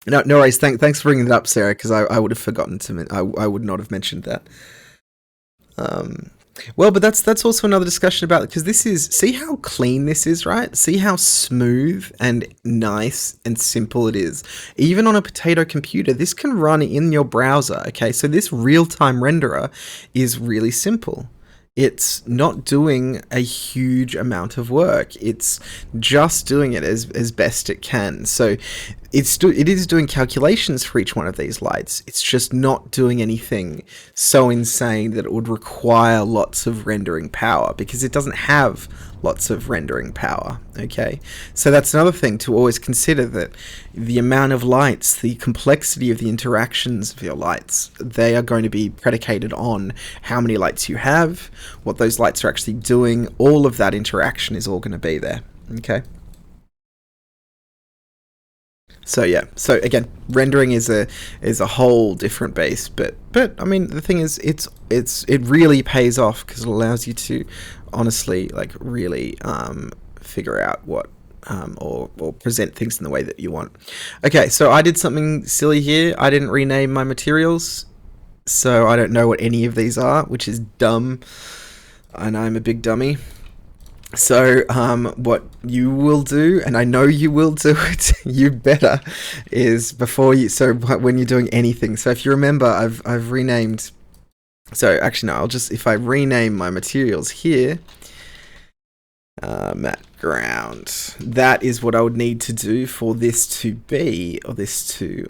No worries. Thanks for bringing it up, Sarah, because I would have forgotten to. I would not have mentioned that. Well, but that's also another discussion about, because this is, see how clean this is, right? See how smooth and nice and simple it is. Even on a potato computer, this can run in your browser. Okay, so this real-time renderer is really simple. It's not doing a huge amount of work. It's just doing it as best it can. So it is doing calculations for each one of these lights. It's just not doing anything so insane that it would require lots of rendering power, because it doesn't have lots of rendering power. Okay, so that's another thing to always consider, that the amount of lights, the complexity of the interactions of your lights, they are going to be predicated on how many lights you have, what those lights are actually doing. All of that interaction is all going to be there. Okay. So yeah, so again, rendering is a whole different beast, but I mean, the thing is, it really pays off, because it allows you to honestly, like, really figure out what or present things in the way that you want. Okay, so I did something silly here. I didn't rename my materials, so I don't know what any of these are, which is dumb, and I'm a big dummy. So, what you will do, and I know you will do it, you better, is before you. So, when you're doing anything. So, if you remember, I've renamed. So, actually, no. I'll just, if I rename my materials here, matte ground. That is what I would need to do for this to be, or this to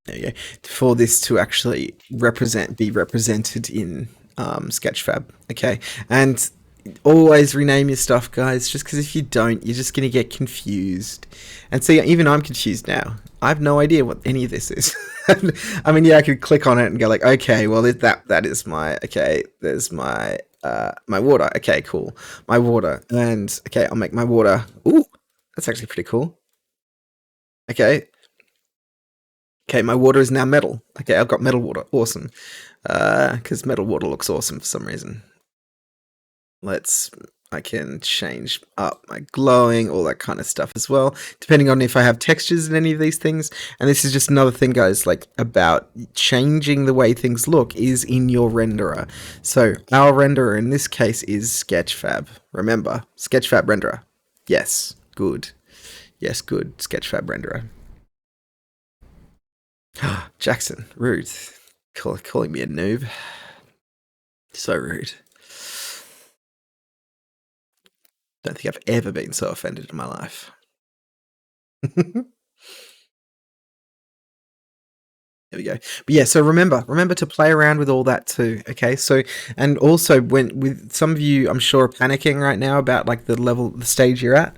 there you go, for this to actually be represented in Sketchfab. Okay, and always rename your stuff, guys, just because if you don't, you're just going to get confused. And see, even I'm confused now. I have no idea what any of this is. I mean, yeah, I could click on it and go like, okay, well, that is my, okay, there's my my water. Okay, cool. My water. And okay, I'll make my water. Ooh, that's actually pretty cool. Okay. Okay, my water is now metal. Okay, I've got metal water. Awesome. Because metal water looks awesome for some reason. I can change up my glowing, all that kind of stuff as well, depending on if I have textures in any of these things. And this is just another thing, guys, like, about changing the way things look is in your renderer. So our renderer in this case is Sketchfab. Remember, Sketchfab renderer. Yes, good. Yes, good. Sketchfab renderer. Jackson, rude. Calling me a noob. So rude. Don't think I've ever been so offended in my life. There we go. But yeah, so remember to play around with all that too. Okay, so, and also, when with some of you, I'm sure, are panicking right now about, like, the stage you're at.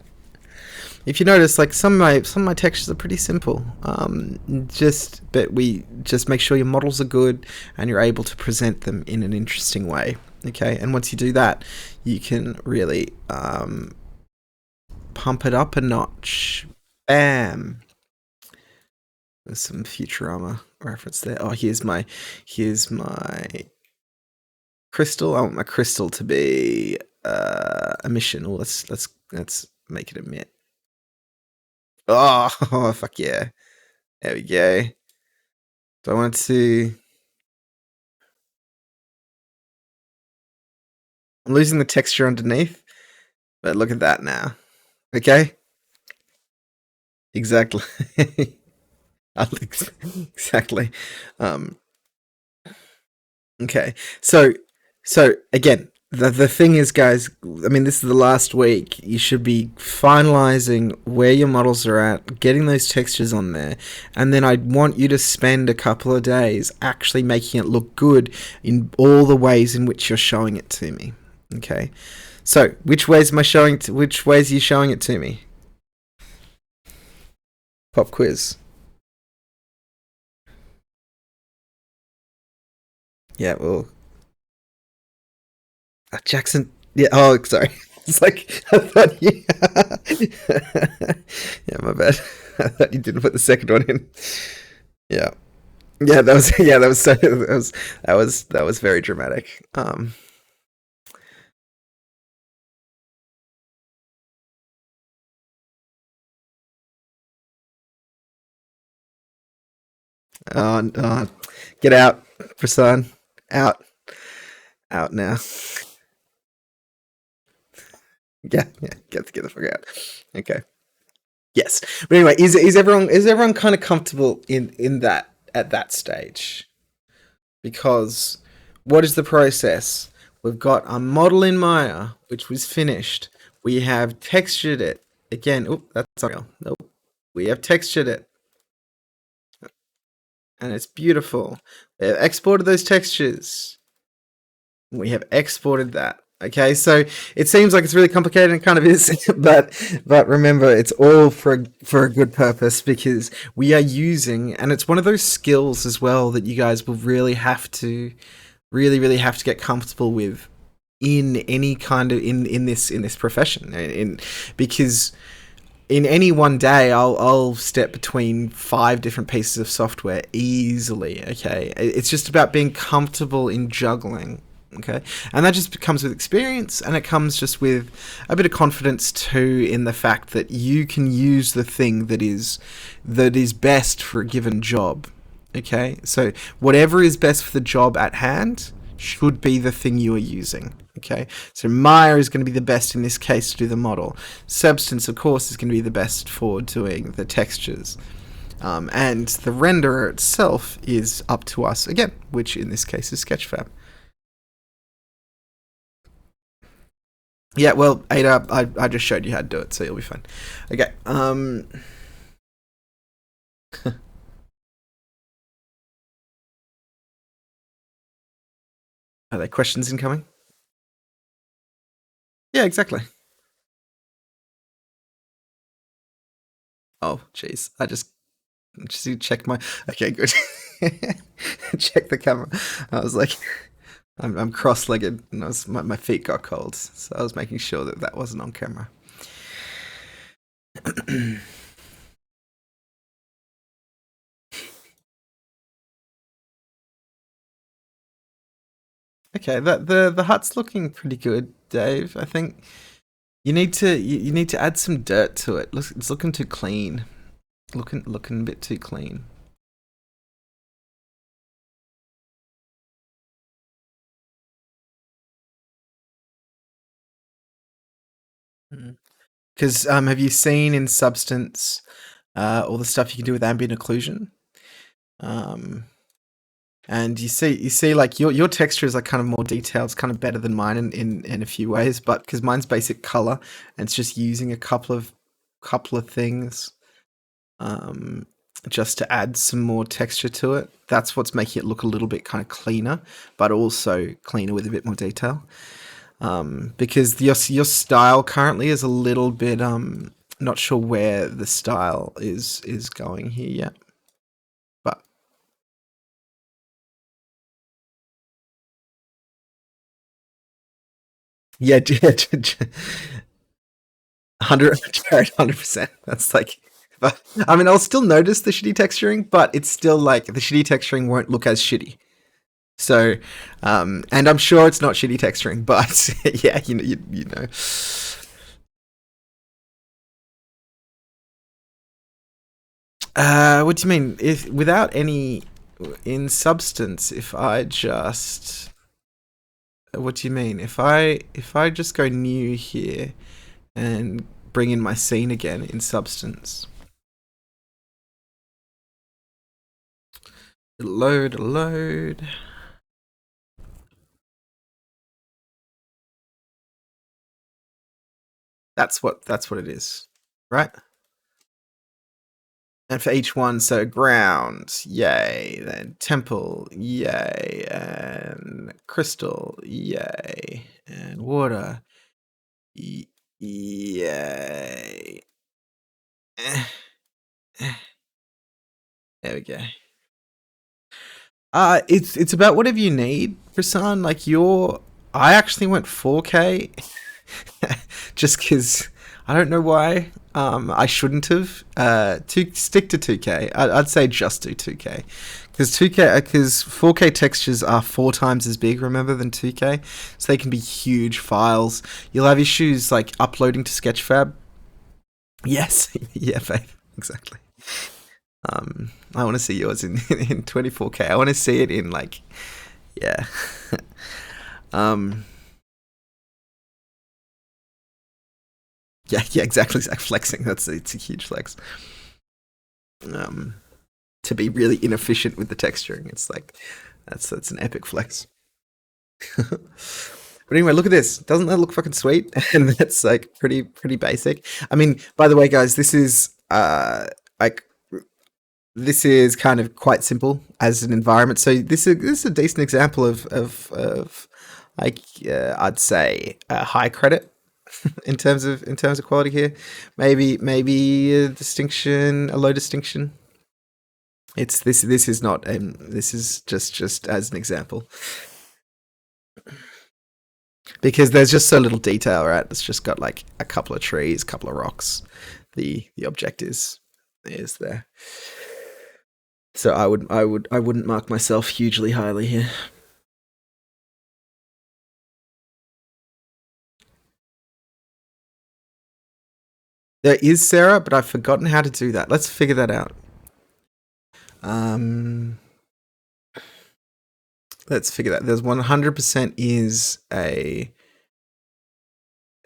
If you notice, like, some of my textures are pretty simple. But we just make sure your models are good and you're able to present them in an interesting way. Okay, and once you do that, you can really pump it up a notch. Bam. There's some Futurama reference there. Oh, here's my crystal. I want my crystal to be emission. Oh, let's make it emit. Oh, fuck yeah. There we go. Do I want to... I'm losing the texture underneath, but look at that now. Okay? Exactly. Exactly. Okay. So again, the thing is, guys, I mean, this is the last week. You should be finalizing where your models are at, getting those textures on there, and then I want you to spend a couple of days actually making it look good in all the ways in which you're showing it to me. Okay. So, which ways are you showing it to me? Pop quiz. Yeah, well, Jackson. Yeah. Oh, sorry. It's like, I thought you. Yeah, my bad. I thought you didn't put the second one in. Yeah. Yeah, that was yeah, that was so that was very dramatic. Uh, uh, get out, Prasan. Out. out now. Yeah, get the fuck out. Okay. Yes. But anyway, is everyone kind of comfortable in that at that stage? Because what is the process? We've got a model in Maya, which was finished. We have textured it. Again, oh, that's unreal. Nope. We have textured it, and it's beautiful. We have exported those textures. We have exported that. Okay, so it seems like it's really complicated, and it kind of is, but remember, it's all for a good purpose, because we are using, and it's one of those skills as well that you guys will really have to really have to get comfortable with in any kind of in this profession, because in any one day I'll step between 5 different pieces of software easily. Okay, it's just about being comfortable in juggling. Okay, and that just comes with experience, and it comes just with a bit of confidence too, in the fact that you can use the thing that is best for a given job. Okay, so whatever is best for the job at hand should be the thing you are using. Okay, so Maya is going to be the best in this case to do the model. Substance, of course, is going to be the best for doing the textures. And the renderer itself is up to us again, which in this case is Sketchfab. Yeah, well, Ada, I just showed you how to do it, so you'll be fine. Okay. Are there questions incoming? Yeah, exactly. Oh, jeez. I just need to check my. Okay, good. Check the camera. I was like, I'm cross-legged, and my feet got cold, so I was making sure that that wasn't on camera. Okay, the hut's looking pretty good, Dave. I think you need to add some dirt to it. It's looking too clean. Looking a bit too clean. Because have you seen in Substance all the stuff you can do with ambient occlusion? Um, and you see like your texture is like kind of more detailed. It's kind of better than mine in a few ways, but because mine's basic color, and it's just using a couple of things um, just to add some more texture to it. That's what's making it look a little bit kind of cleaner, but also cleaner with a bit more detail. Because your style currently is a little bit not sure where the style is going here yet, but yeah, 100%. That's like, but I mean, I'll still notice the shitty texturing, but it's still like the shitty texturing won't look as shitty. So, and I'm sure it's not shitty texturing, but yeah, you know. What do you mean? If without any in Substance, if I just, what do you mean? If I just go new here and bring in my scene again in Substance, load. That's what it is, right? And for each one, so ground, yay, then temple, yay, and crystal, yay, and water, yay. Eh, eh, there we go. It's about whatever you need, Prasan. Like I actually went 4K, just because I don't know why. I shouldn't have. To stick to 2K. I'd say just do 2K, because 4K textures are 4 times as big. Remember, than 2K, so they can be huge files. You'll have issues like uploading to Sketchfab. Yes, yeah, Faith, exactly. I want to see yours in 24K. I want to see it in like, yeah. Um, yeah, exactly. Like flexing. It's a huge flex. Um, to be really inefficient with the texturing, it's like that's an epic flex. But anyway, look at this. Doesn't that look fucking sweet? And that's like pretty basic. I mean, by the way, guys, this is like this is kind of quite simple as an environment. So this is a decent example of like I'd say a high credit in terms of quality here. Maybe a distinction, a low distinction. It's this is not this is just as an example because there's just so little detail, right? It's just got like a couple of trees, a couple of rocks. The object is there. So I wouldn't mark myself hugely highly here. There is Sarah, but I've forgotten how to do that. Let's figure that out. Um, let's figure that. There's 100% is a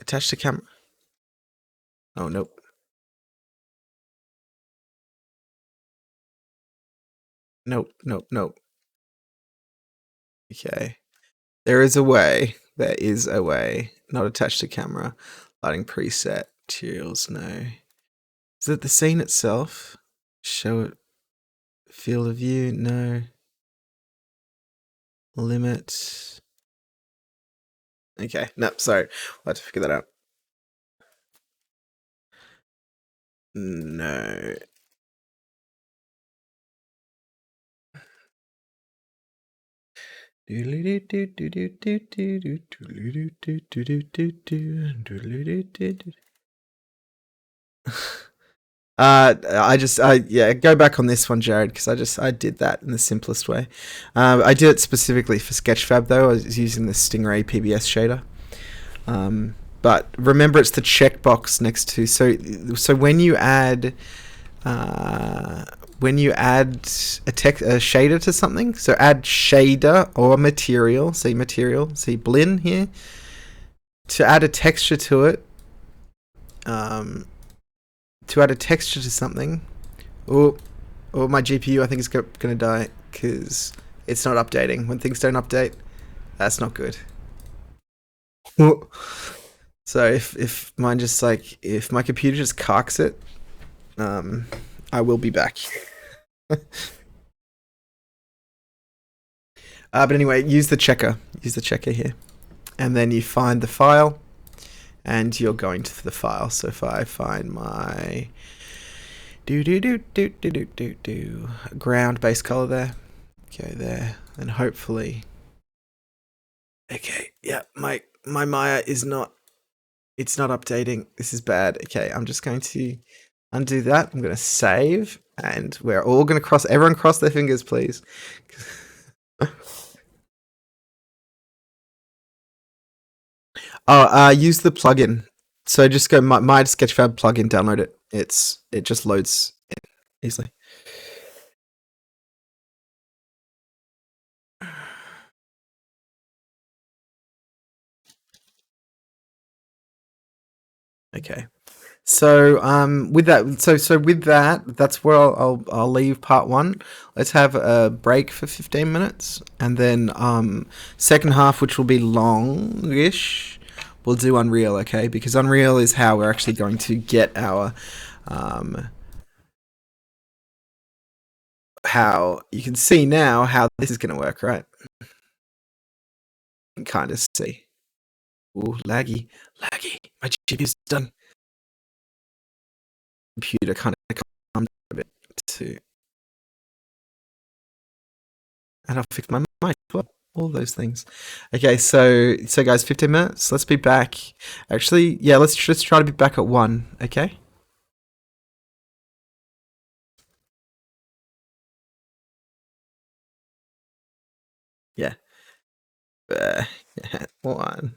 attached to camera. Oh nope. Nope. Okay. There is a way. There is a way. Not attached to camera. Lighting preset. Materials, no. Is it the scene itself? Show it. Field of view, no. Limit. Okay, no, sorry. I'll have to figure that out. No. Yeah, go back on this one, Jared, because I did that in the simplest way. I did it specifically for Sketchfab though. I was using the Stingray PBS shader. But remember, it's the checkbox next to. So when you add a shader to something, so add shader or material. See material. See blin here. To add a texture to it. To add a texture to something. Oh, my GPU I think is gonna die because it's not updating. When things don't update, that's not good. So if mine just like if my computer just cocks it, I will be back. But anyway, use the checker. Use the checker here, and then you find the file, and you're going to the file. So if I find my ground base color there, okay, there, and hopefully, okay, yeah, my Maya is not. It's not updating. This is bad. Okay, I'm just going to undo that. I'm going to save, and we're all going to cross. Everyone, cross their fingers, please. Use the plugin. So just go my Sketchfab plugin, download it. It just loads easily. Okay. So with that, that's where I'll leave part one. Let's have a break for 15 minutes, and then second half, which will be longish, we'll do Unreal, okay? Because Unreal is how we're actually going to get our how you can see now how this is going to work, right? You can kind of see. Ooh, laggy. My GPU's done. Computer kind of calmed a bit too. And I'll fix my mic as well. All those things. Okay, so guys, 15 minutes. Let's be back. Actually, yeah, let's just try to be back at 1, okay? Yeah. 1.